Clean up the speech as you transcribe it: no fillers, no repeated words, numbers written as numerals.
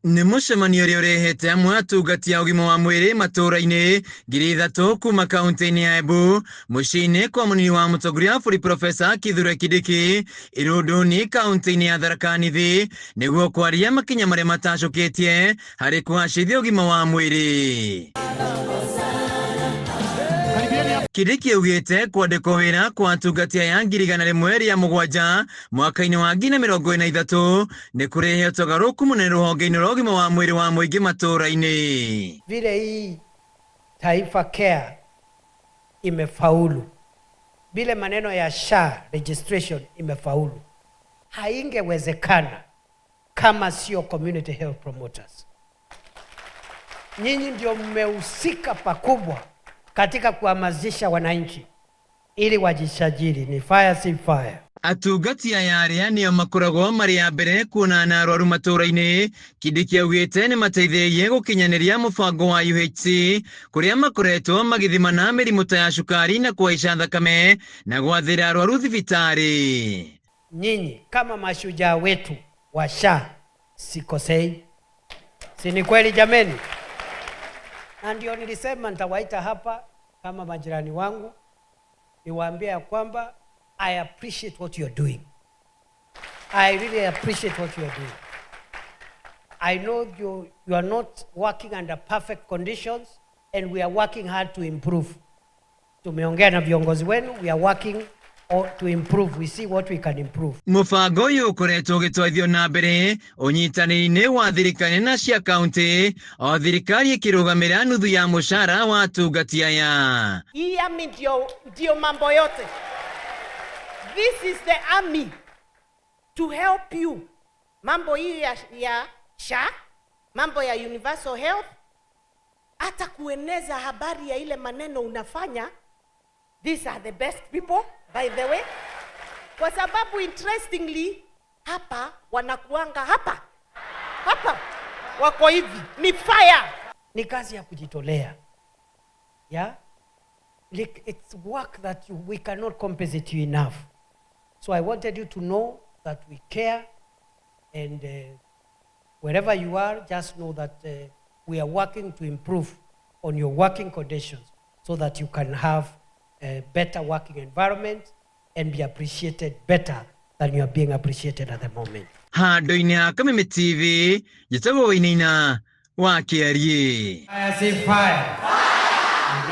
Nĩ mũcemanio ũrĩa ũrehete amwe atungati a ũgima wa mwĩrĩ matũũra-inĩ ngiri ithatũ kuma kaunti-inĩ ya Embu mũciĩ-inĩ kwa mũnini wa mũtongoria wa bũrũri Profesa Kithure Kindiki Irũndũ-inĩ kaunti-inĩ ya Tharaka Nithi nĩguo kwaria makinya marĩa matacũkĩtie harĩ kũgacĩrithia ũgima wa mwĩrĩ. Kindiki augĩte kwandĩkwo wĩra kwa atungati aya ngiri igana rĩmwe rĩa mũgwanja mwaka-inĩ wa 2023 nĩ kũrehe ũgarũrũku mũnene rũhonge-inĩ rwa ũgima wa mwĩrĩ wa mũingĩ matũũra-inĩ. Vile hii Taifa Care imefaulu, vile maneno ya SHA registration imefaulu, haingewezekana kama sio community health promoters. Nyinyi ndio mmehusika pakubwa katika kuhamasisha wananchi ili wajisajili. Ni fire si fire. Atungati aya arĩa nĩo makoragwo marĩ a mbere kuonana arwaru matũũra-inĩ. Kindiki augĩte nĩ mateithĩrĩirie gũkinyanĩria mũbango wa UHC kũrĩa makoretwo magĩthimana mĩrimũ ta ya cukari na kuhaica thakame na gwathĩra arwaru thibitarĩ. Nyinyi kama mashujaa wetu wa SHA, sikosei, si ni kweli jameni? Na ndio nilisema nitawaita hapa kama majirani wangu niwaambie ya kwamba I appreciate what you're doing. I really appreciate what you're doing. I know you are not working under perfect conditions and we are working hard to improve. Tumeongea na viongozi wenu, we are working to improve. We see what we can improve. Mũbango ũyũ ũkoretwo ũgĩtwarithio na mbere ũnyitanĩri-inĩ wa thirikari na cia kaunti, o thirikari ĩkĩrũgamĩrĩra nuthu ya mũcara wa atungati aya. Hii army ndio mambo yote. This is the army to help you. Mambo hii ya SHA, mambo ya universal health, hata kueneza habari ya ile maneno unafanya. These are the best people, by the way. Kwa sababu interestingly, hapa wanakuanga hapa wako hivi, ni fire. Ni kazi ya kujitolea. Yeah? It's work that we cannot compensate you enough. So I wanted you to know that we care, and wherever you are, just know that we are working to improve on your working conditions so that you can have a better working environment and be appreciated better than you are being appreciated at the moment. Handũ-inĩ ha Kameme TV, njĩtagwo Wainaina wa Kĩarie. Fire, say fire.